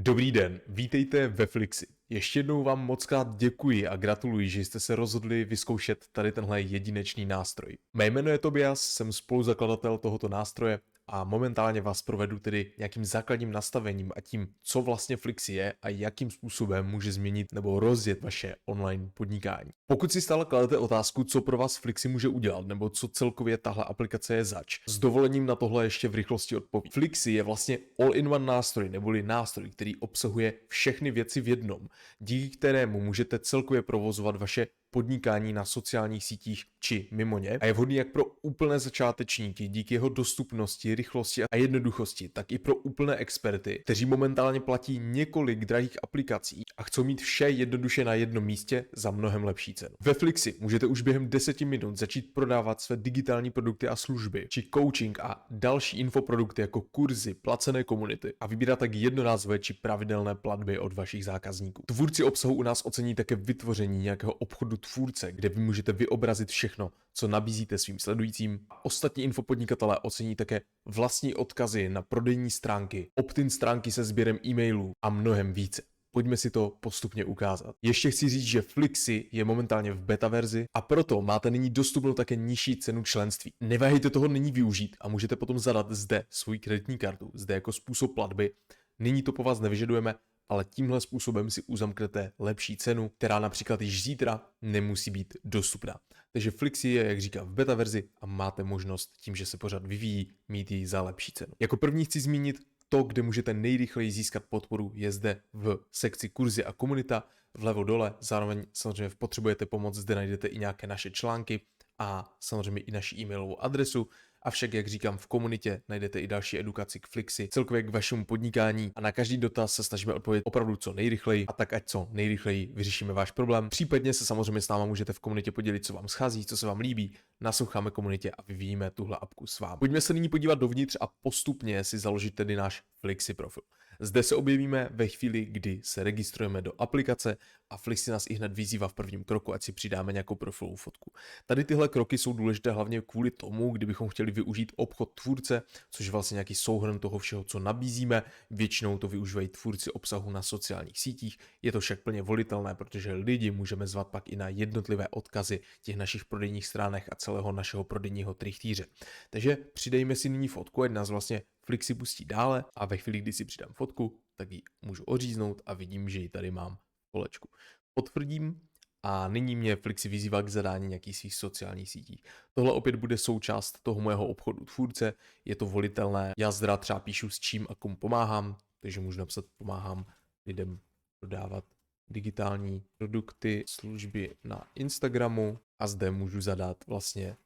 Dobrý den, vítejte ve Flixi. Ještě jednou vám mockrát děkuji a gratuluji, že jste se rozhodli vyzkoušet tady tenhle jedinečný nástroj. Mé jméno je Tobias, jsem spoluzakladatel tohoto nástroje a momentálně vás provedu tedy nějakým základním nastavením a tím, co vlastně Flixi je a jakým způsobem může změnit nebo rozjet vaše online podnikání. Pokud si stále kladete otázku, co pro vás Flixi může udělat nebo co celkově tahle aplikace je zač, s dovolením na tohle ještě v rychlosti odpovím. Flixi je vlastně all-in-one nástroj neboli nástroj, který obsahuje všechny věci v jednom, díky kterému můžete celkově provozovat vaše podnikání na sociálních sítích či mimo ně a je vhodný jak pro úplné začátečníky díky jeho dostupnosti, rychlosti a jednoduchosti, tak i pro úplné experty, kteří momentálně platí několik drahých aplikací a chcou mít vše jednoduše na jednom místě za mnohem lepší cenu. Ve Flixi můžete už během 10 minut začít prodávat své digitální produkty a služby, či coaching a další infoprodukty jako kurzy, placené komunity a vybírat tak jednorázové či pravidelné platby od vašich zákazníků. Tvůrci obsahu u nás ocení také vytvoření nějakého obchodu tvůrce, kde vy můžete vyobrazit všechno, co nabízíte svým sledujícím. Ostatní infopodnikatelé ocení také vlastní odkazy na prodejní stránky, opt-in stránky se sběrem e-mailů a mnohem více. Pojďme si to postupně ukázat. Ještě chci říct, že Flixi je momentálně v beta verzi a proto máte nyní dostupnou také nižší cenu členství. Neváhejte toho nyní využít a můžete potom zadat zde svou kreditní kartu, zde jako způsob platby. Nyní to po vás nevyžadujeme, ale tímhle způsobem si uzamknete lepší cenu, která například již zítra nemusí být dostupná. Takže Flixi je, jak říkám, v beta verzi a máte možnost tím, že se pořád vyvíjí, mít ji za lepší cenu. Jako první chci zmínit to, kde můžete nejrychleji získat podporu, je zde v sekci kurzy a komunita, vlevo dole, zároveň samozřejmě potřebujete pomoc, zde najdete i nějaké naše články a samozřejmě i naši e-mailovou adresu. Avšak, jak říkám, v komunitě najdete i další edukaci k Flixi, celkově k vašemu podnikání a na každý dotaz se snažíme odpovědět opravdu co nejrychleji a tak ať co nejrychleji vyřešíme váš problém. Případně se samozřejmě s náma můžete v komunitě podělit, co vám schází, co se vám líbí, nasloucháme komunitě a vyvíjíme tuhle apku s vámi. Pojďme se nyní podívat dovnitř a postupně si založit tedy náš Flixi profil. Zde se objevíme ve chvíli, kdy se registrujeme do aplikace a Flixi nás i hned vyzývá v prvním kroku, ať si přidáme nějakou profilovou fotku. Tady tyhle kroky jsou důležité hlavně kvůli tomu, kdybychom chtěli využít obchod tvůrce, což je vlastně nějaký souhrn toho všeho, co nabízíme. Většinou to využívají tvůrci obsahu na sociálních sítích. Je to však plně volitelné, protože lidi můžeme zvat pak i na jednotlivé odkazy těch našich prodejních stránek a celého našeho prodejního trichtýře. Takže přidejme si nyní fotku, ať nás vlastně Flixi pustí dále a ve chvíli, kdy si přidám fotku, tak ji můžu odříznout a vidím, že ji tady mám v kolečku. Potvrdím a nyní mě Flixi vyzývá k zadání nějakých svých sociálních sítí. Tohle opět bude součást toho mého obchodu tvůrce, je to volitelné. Já zde třeba píšu s čím a komu pomáhám, takže můžu napsat pomáhám lidem prodávat digitální produkty, služby na Instagramu a zde můžu zadat vlastně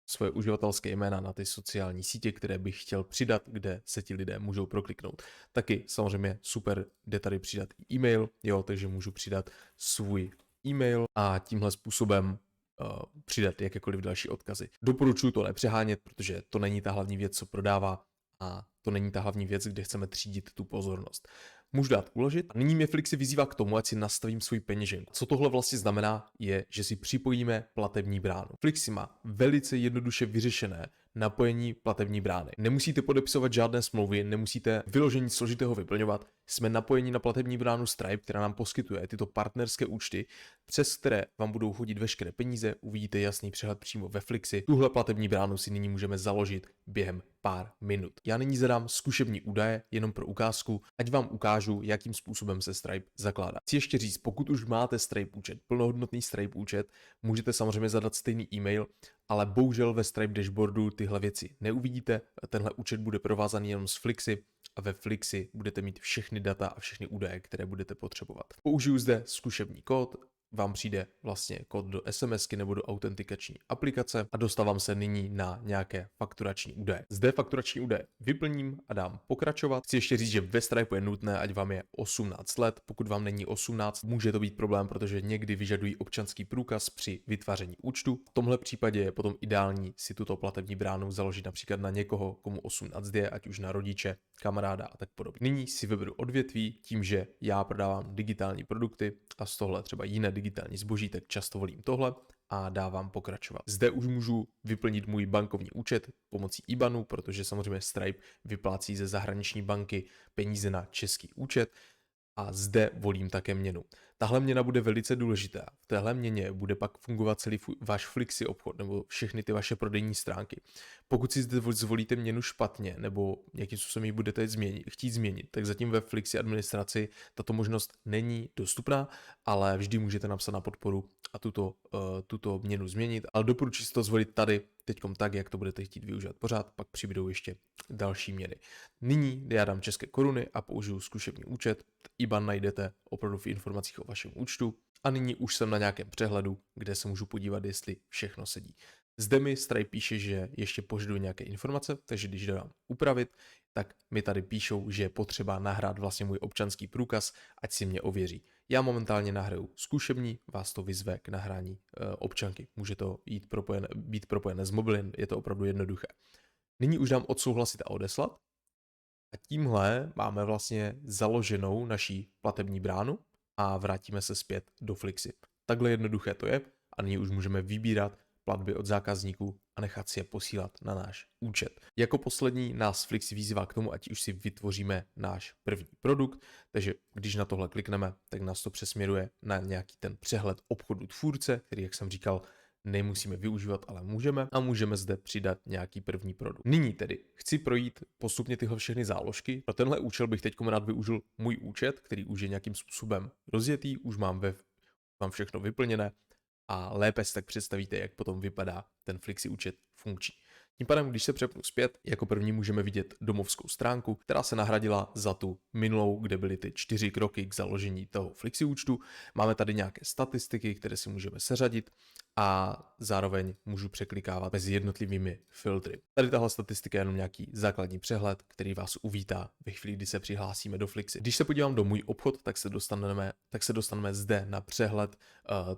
svoje uživatelské jména na ty sociální sítě, které bych chtěl přidat, kde se ti lidé můžou prokliknout. Taky samozřejmě super, jde tady přidat i e-mail, jo, takže můžu přidat svůj e-mail a tímhle způsobem přidat jakékoliv další odkazy. Doporučuji to nepřehánět, protože to není ta hlavní věc, co prodává a to není ta hlavní věc, kde chceme třídit tu pozornost. Můžu dát uložit a nyní mě Flixi vyzývá k tomu, ať si nastavím svůj peněženku. Co tohle vlastně znamená, je, že si připojíme platební bránu. Flixi má velice jednoduše vyřešené napojení platební brány. Nemusíte podepisovat žádné smlouvy, nemusíte vyložení složitého vyplňovat. Jsme napojeni na platební bránu Stripe, která nám poskytuje tyto partnerské účty, přes které vám budou chodit veškeré peníze. Uvidíte jasný přehled přímo ve Flixi. Tuhle platební bránu si nyní můžeme založit během pár minut. Já nyní zadám zkušební údaje jenom pro ukázku, ať vám ukážu, jakým způsobem se Stripe zakládá. Chci ještě říct, pokud už máte Stripe účet, plnohodnotný Stripe účet, můžete samozřejmě zadat stejný e-mail, ale bohužel ve Stripe dashboardu tyhle věci neuvidíte. Tenhle účet bude provázaný jenom s Flixi a ve Flixi budete mít všechny data a všechny údaje, které budete potřebovat. Použiju zde zkušební kód, vám přijde vlastně kód do SMSky nebo do autentikační aplikace a dostávám se nyní na nějaké fakturační údaje. Zde fakturační údaje vyplním a dám pokračovat. Chci ještě říct, že ve Stripe je nutné, ať vám je 18 let. Pokud vám není 18, může to být problém, protože někdy vyžadují občanský průkaz při vytváření účtu. V tomhle případě je potom ideální si tuto platební bránu založit například na někoho, komu 18 je, ať už na rodiče, kamaráda a tak podobně. Nyní si vyberu odvětví tím, že já prodávám digitální produkty a z tohle třeba jiné digitální zboží, tak často volím tohle. a dávám pokračovat. Zde už můžu vyplnit můj bankovní účet pomocí IBANu, protože samozřejmě Stripe vyplácí ze zahraniční banky peníze na český účet. A zde volím také měnu. Tahle měna bude velice důležitá. V téhle měně bude pak fungovat celý váš Flixi obchod nebo všechny ty vaše prodejní stránky. Pokud si zde zvolíte měnu špatně nebo nějakým způsobem ji budete chtít změnit, tak zatím ve Flixi administraci tato možnost není dostupná, ale vždy můžete napsat na podporu a tuto měnu změnit. Ale doporučuji si to zvolit tady teďkom tak, jak to budete chtít využívat pořád, pak přibydou ještě další měny. Nyní já dám české koruny a použiju zkušební účet. IBAN najdete opravdu v informacích o vašem účtu a nyní už jsem na nějakém přehledu, kde se můžu podívat, jestli všechno sedí. Zde mi Stripe píše, že ještě požaduji nějaké informace, takže když dám upravit, tak mi tady píšou, že je potřeba nahrát vlastně můj občanský průkaz, ať si mě ověří. Já momentálně nahraju zkušební, vás to vyzve k nahrání občanky. Může to být propojené s mobilem, je to opravdu jednoduché. Nyní už dám odsouhlasit a odeslat. A tímhle máme vlastně založenou naší platební bránu a vrátíme se zpět do Flixi. Takhle jednoduché to je a nyní už můžeme vybírat platby od zákazníků a nechat si je posílat na náš účet. Jako poslední nás Flixi vyzývá k tomu, ať už si vytvoříme náš první produkt, takže když na tohle klikneme, tak nás to přesměruje na nějaký ten přehled obchodu tvůrce, který, jak jsem říkal, nemusíme využívat, ale můžeme a můžeme zde přidat nějaký první produkt. Nyní tedy chci projít postupně tyhle všechny záložky. Pro tenhle účel bych teď rád využil můj účet, který už je nějakým způsobem rozjetý, už mám všechno vyplněné a lépe si tak představíte, jak potom vypadá ten Flixi účet funkční. Tím pádem, když se přepnu zpět, jako první můžeme vidět domovskou stránku, která se nahradila za tu minulou, kde byly ty 4 kroky k založení toho Flixi účtu. Máme tady nějaké statistiky, které si můžeme seřadit a zároveň můžu překlikávat mezi jednotlivými filtry. Tady tahle statistika je jenom nějaký základní přehled, který vás uvítá ve chvíli, kdy se přihlásíme do Flixi. Když se podívám do můj obchod, tak se dostaneme zde na přehled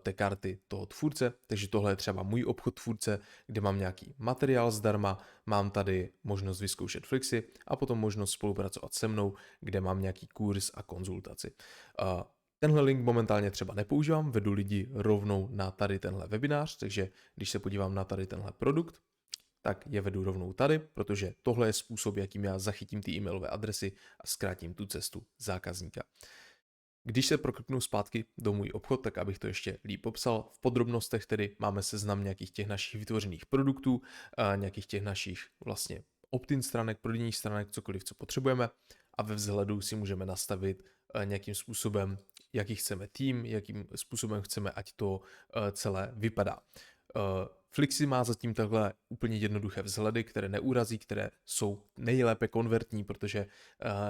té karty toho tvůrce, takže tohle je třeba můj obchod tvůrce, kde mám nějaký materiál zdarma, mám tady možnost vyzkoušet Flixi a potom možnost spolupracovat se mnou, kde mám nějaký kurz a konzultaci. Tenhle link momentálně třeba nepoužívám, vedu lidi rovnou na tady tenhle webinář, takže když se podívám na tady tenhle produkt, tak je vedu rovnou tady, protože tohle je způsob, jakým já zachytím ty e-mailové adresy a zkrátím tu cestu zákazníka. Když se prokliknu zpátky do můj obchod, tak abych to ještě líp popsal, v podrobnostech tedy máme seznam nějakých těch našich vytvořených produktů, nějakých těch našich vlastně opt-in stránek, prodejních stránek, cokoliv, co potřebujeme a ve vzhledu si můžeme nastavit nějakým způsobem, jaký chceme tým, jakým způsobem chceme, ať to celé vypadá. Flixi má zatím takhle úplně jednoduché vzhledy, které neurazí, které jsou nejlépe konvertní, protože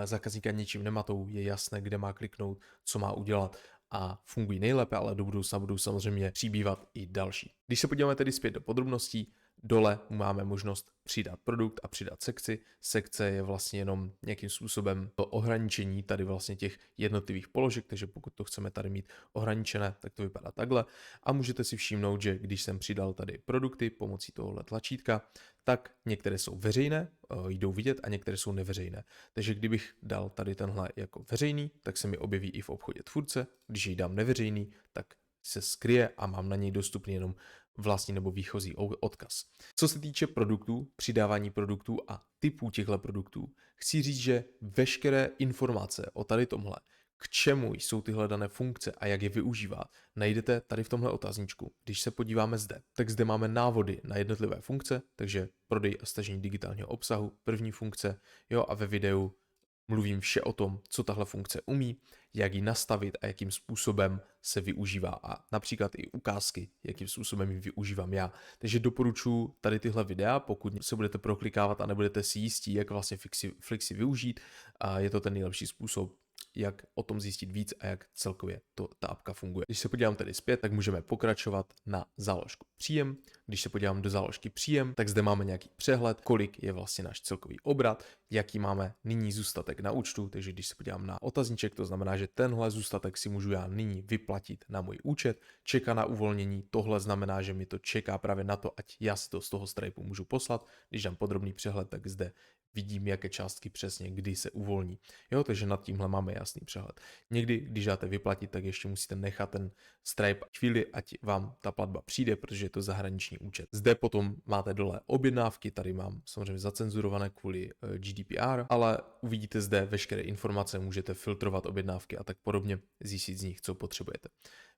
zákazníka ničím nematou, je jasné, kde má kliknout, co má udělat a fungují nejlépe, ale do budoucna budou samozřejmě přibývat i další. Když se podíváme tedy zpět do podrobností, dole máme možnost přidat produkt a přidat sekci. Sekce je vlastně jenom nějakým způsobem to ohraničení tady vlastně těch jednotlivých položek, takže pokud to chceme tady mít ohraničené, tak to vypadá takhle. A můžete si všimnout, že když jsem přidal tady produkty pomocí tohohle tlačítka, tak některé jsou veřejné, jdou vidět a některé jsou neveřejné. Takže kdybych dal tady tenhle jako veřejný, tak se mi objeví i v obchodě tvůrce. Když jej dám neveřejný, tak se skryje a mám na něj dostupný jenom vlastní nebo výchozí odkaz. Co se týče produktů, přidávání produktů a typů těchto produktů, chci říct, že veškeré informace o tady tomhle, k čemu jsou tyhle dané funkce a jak je využívat, najdete tady v tomhle otazníčku. Když se podíváme zde, tak zde máme návody na jednotlivé funkce, takže prodej a stažení digitálního obsahu, první funkce, a ve videu mluvím vše o tom, co tahle funkce umí, jak ji nastavit a jakým způsobem se využívá a například i ukázky, jakým způsobem ji využívám já. Takže doporučuji tady tyhle videa, pokud se budete proklikávat a nebudete si jistí, jak vlastně Flixi využít, a je to ten nejlepší způsob, jak o tom zjistit víc a jak celkově ta apka funguje. Když se podívám tedy zpět, tak můžeme pokračovat na záložku příjem. Když se podívám do záložky příjem, tak zde máme nějaký přehled, kolik je vlastně náš celkový obrat, jaký máme nyní zůstatek na účtu, takže když se podívám na otazníček, to znamená, že tenhle zůstatek si můžu já nyní vyplatit na můj účet, čeká na uvolnění, tohle znamená, že mi to čeká právě na to, ať já si to z toho Stripeu můžu poslat. Když dám podrobný přehled, tak zde vidím, jaké částky přesně, kdy se uvolní. Jo, takže nad tímhle máme jasný přehled. Někdy, když dáte vyplatit, tak ještě musíte nechat ten Stripe chvíli, ať vám ta platba přijde, protože je to zahraniční účet. Zde potom máte dole objednávky, tady mám samozřejmě zacenzurované kvůli GDPR, ale uvidíte zde veškeré informace, můžete filtrovat objednávky a tak podobně, zjistit z nich, co potřebujete.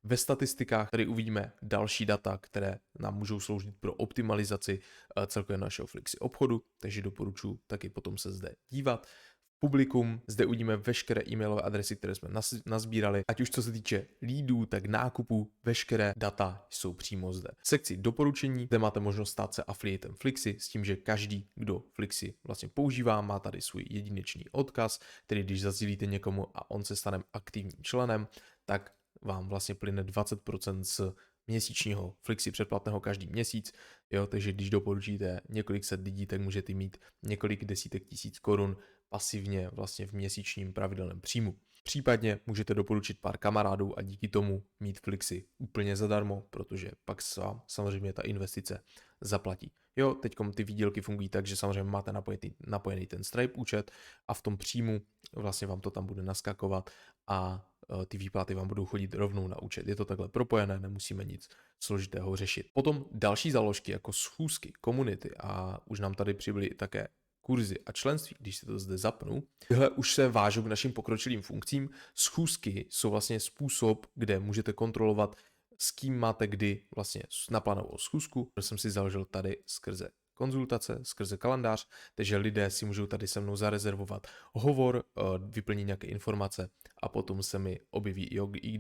Ve statistikách tady uvidíme další data, které nám můžou sloužit pro optimalizaci celkově našeho Flixi obchodu, takže doporučuji taky potom se zde dívat. Publikum, zde uvidíme veškeré e-mailové adresy, které jsme nazbírali, ať už co se týče leadů, tak nákupů, veškeré data jsou přímo zde. V sekci doporučení, zde máte možnost stát se afiliatem Flixi, s tím, že každý, kdo Flixi vlastně používá, má tady svůj jedinečný odkaz, který když zazdílíte někomu a on se stane aktivním členem, tak vám vlastně plyne 20% z měsíčního Flixi předplatného každý měsíc, jo, takže když doporučíte několik set lidí, tak můžete mít několik desítek tisíc korun pasivně vlastně v měsíčním pravidelném příjmu. Případně můžete doporučit pár kamarádů a díky tomu mít Flixi úplně zadarmo, protože pak vám samozřejmě ta investice zaplatí. Jo, teďkom ty výdělky fungují tak, že samozřejmě máte napojený ten Stripe účet a v tom příjmu vlastně vám to tam bude naskakovat a ty výplaty vám budou chodit rovnou na účet. Je to takhle propojené, nemusíme nic složitého řešit. Potom další záložky jako schůzky, komunity a už nám tady přibyly také kurzy a členství, když se to zde zapnu. Tyhle už se vážou k našim pokročilým funkcím. Schůzky jsou vlastně způsob, kde můžete kontrolovat, s kým máte kdy vlastně naplánovanou schůzku. To jsem si založil tady skrze konzultace, skrze kalendář, takže lidé si můžou tady se mnou zarezervovat hovor, vyplnit nějaké informace a potom se mi objeví, jo, i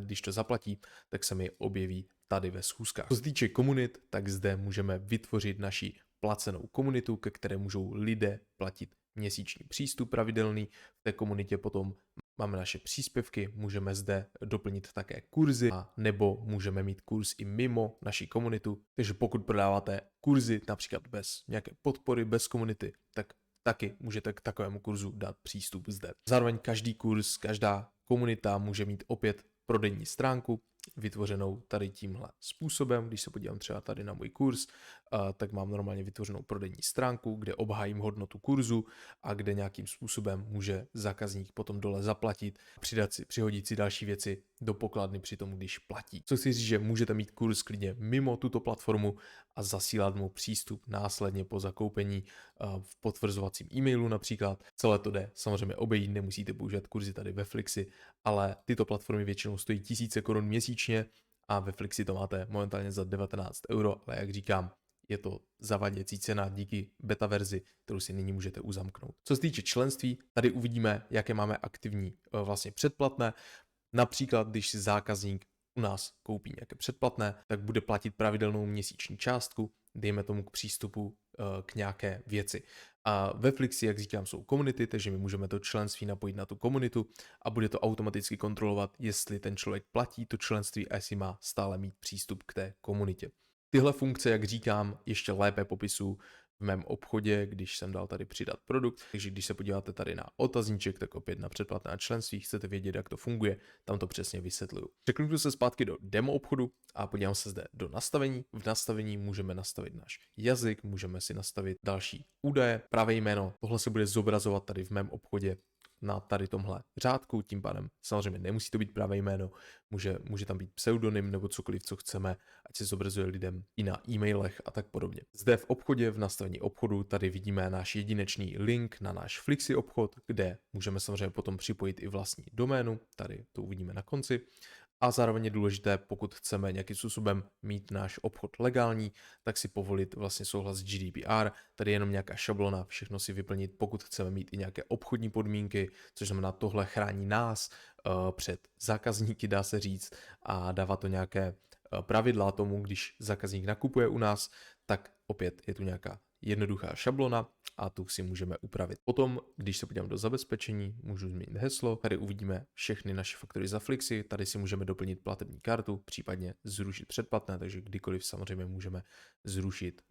když to zaplatí, tak se mi objeví tady ve schůzkách. Co se týče komunit, tak zde můžeme vytvořit naši placenou komunitu, ke které můžou lidé platit měsíční přístup pravidelný. V té komunitě potom máme naše příspěvky, můžeme zde doplnit také kurzy a nebo můžeme mít kurz i mimo naši komunitu. Takže pokud prodáváte kurzy například bez nějaké podpory, bez komunity, tak taky můžete k takovému kurzu dát přístup zde. Zároveň každý kurz, každá komunita může mít opět prodejní stránku, vytvořenou tady tímhle způsobem. Když se podívám třeba tady na můj kurz, tak mám normálně vytvořenou prodejní stránku, kde obhájím hodnotu kurzu a kde nějakým způsobem může zákazník potom dole zaplatit, přihodit si další věci do pokladny při tom, když platí. Co chci říct, že můžete mít kurz klidně mimo tuto platformu a zasílat mu přístup následně po zakoupení v potvrzovacím e-mailu například. Celé to jde samozřejmě obejít, nemusíte používat kurzy tady ve Flixi, ale tyto platformy většinou stojí tisíce korun měsíčně a ve Flixi to máte momentálně za 19 €, ale jak říkám, je to zavaděcí cena díky beta verzi, kterou si nyní můžete uzamknout. Co se týče členství, tady uvidíme, jaké máme aktivní vlastně předplatné. Například, když si zákazník u nás koupí nějaké předplatné, tak bude platit pravidelnou měsíční částku, dejme tomu k přístupu k nějaké věci. A ve Flixi, jak říkám, jsou komunity, takže my můžeme to členství napojit na tu komunitu a bude to automaticky kontrolovat, jestli ten člověk platí to členství a jestli má stále mít přístup k té komunitě. Tyhle funkce, jak říkám, ještě lépe popisuju v mém obchodě, když jsem dal tady přidat produkt. Takže když se podíváte tady na otazníček, tak opět na předplatné členství, chcete vědět, jak to funguje, tam to přesně vysvětluju. Překliknu se zpátky do demo obchodu a podívám se zde do nastavení. V nastavení můžeme nastavit náš jazyk, můžeme si nastavit další údaje, pravé jméno. Tohle se bude zobrazovat tady v mém obchodě na tady tomhle řádku, tím pádem samozřejmě nemusí to být pravé jméno, může tam být pseudonym nebo cokoliv, co chceme, ať se zobrazuje lidem i na e-mailech a tak podobně. Zde v obchodě, v nastavení obchodu, tady vidíme náš jedinečný link na náš Flixi obchod, kde můžeme samozřejmě potom připojit i vlastní doménu, tady to uvidíme na konci. A zároveň je důležité, pokud chceme nějakým způsobem mít náš obchod legální, tak si povolit vlastně souhlas s GDPR, tady je jenom nějaká šablona, všechno si vyplnit, pokud chceme mít i nějaké obchodní podmínky, což znamená tohle chrání nás před zákazníky, dá se říct, a dává to nějaké pravidla tomu, když zákazník nakupuje u nás, tak opět je tu nějaká jednoduchá šablona a tu si můžeme upravit. Potom, když se podívám do zabezpečení, můžu změnit heslo, tady uvidíme všechny naše faktory za Flixi, tady si můžeme doplnit platební kartu, případně zrušit předplatné, takže kdykoliv samozřejmě můžeme zrušit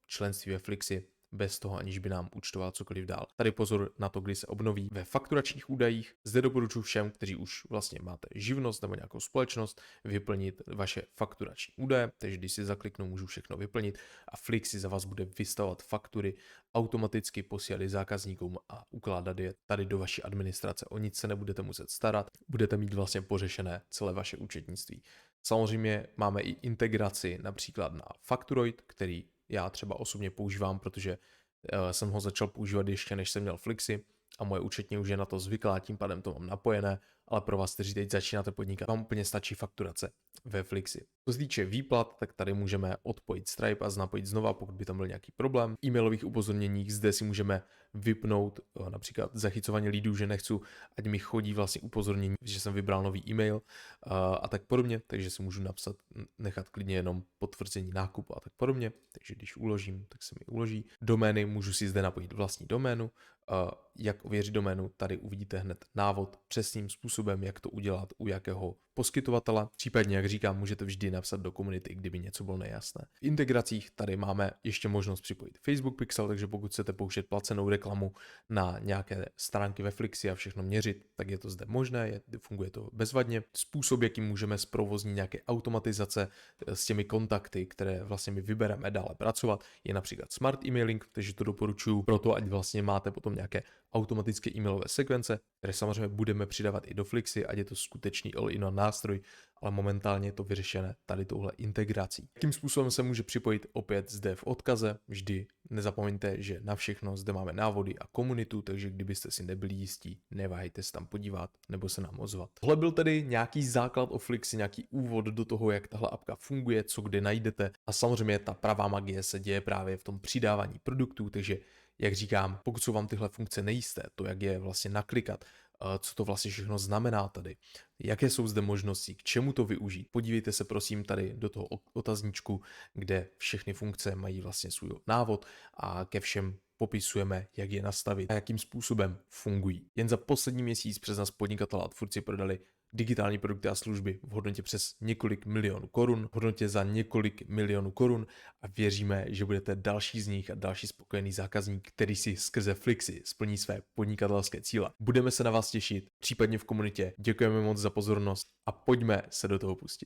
členství ve Flixi bez toho, aniž by nám účtoval cokoliv dál. Tady pozor na to, kdy se obnoví ve fakturačních údajích. Zde doporučuji všem, kteří už vlastně máte živnost nebo nějakou společnost, vyplnit vaše fakturační údaje, takže když si zakliknu, můžu všechno vyplnit a Flix si za vás bude vystavovat faktury, automaticky posílat je zákazníkům a ukládat je tady do vaší administrace. O nic se nebudete muset starat, budete mít vlastně pořešené celé vaše účetnictví. Samozřejmě máme i integraci například na Facturoid, který já třeba osobně používám, protože jsem ho začal používat ještě než jsem měl Flixy a moje účetní už je na to zvyklá, tím pádem to mám napojené, ale pro vás, kteří teď začínáte podnikat, vám úplně stačí fakturace ve Flixy. Co se týče výplat, tak tady můžeme odpojit Stripe a napojit znova, pokud by tam byl nějaký problém. V e-mailových upozorněních zde si můžeme vypnout například zachycování leadů, že nechci, ať mi chodí vlastně upozornění, že jsem vybral nový e-mail a tak podobně, takže si můžu napsat, nechat klidně jenom potvrzení nákupu a tak podobně, takže když uložím, tak se mi uloží. Domény můžu si zde napojit vlastní doménu. Jak ověřit doménu, tady uvidíte hned návod přesným způsobem, jak to udělat u jakého poskytovatele. Případně, jak říkám, můžete vždy napsat do komunity, kdyby něco bylo nejasné. V integracích tady máme ještě možnost připojit Facebook Pixel, takže pokud chcete pouštět placenou reklamu na nějaké stránky ve Flixi a všechno měřit, tak je to zde možné, funguje to bezvadně. Způsob, jakým můžeme zprovoznit nějaké automatizace s těmi kontakty, které vlastně my vybereme dále pracovat, je například Smart Emailing, takže to doporučuji proto, ať vlastně máte potom nějaké automatické e-mailové sekvence, které samozřejmě budeme přidávat i do Flixy, ať je to skutečný all-in-one nástroj, ale momentálně je to vyřešené tady touhle integrací. Jakým způsobem se může připojit opět zde v odkaze, vždy nezapomeňte, že na všechno zde máme návody a komunitu, takže kdybyste si nebyli jistí, neváhejte se tam podívat nebo se nám ozvat. Tohle byl tedy nějaký základ o Flixi, nějaký úvod do toho, jak tahle apka funguje, co kde najdete a samozřejmě ta pravá magie se děje právě v tom přidávání produktů, takže jak říkám, pokud jsou vám tyhle funkce nejisté, to jak je vlastně naklikat, co to vlastně všechno znamená tady, jaké jsou zde možnosti, k čemu to využít. Podívejte se prosím tady do toho otazníčku, kde všechny funkce mají vlastně svůj návod a ke všem popisujeme, jak je nastavit a jakým způsobem fungují. Jen za poslední měsíc přes nás podnikatelé a tvůrci prodali digitální produkty a služby v hodnotě přes několik milionů korun, v hodnotě za několik milionů korun a věříme, že budete další z nich a další spokojený zákazník, který si skrze Flixi splní své podnikatelské cíle. Budeme se na vás těšit, případně v komunitě. Děkujeme moc za pozornost a pojďme se do toho pustit.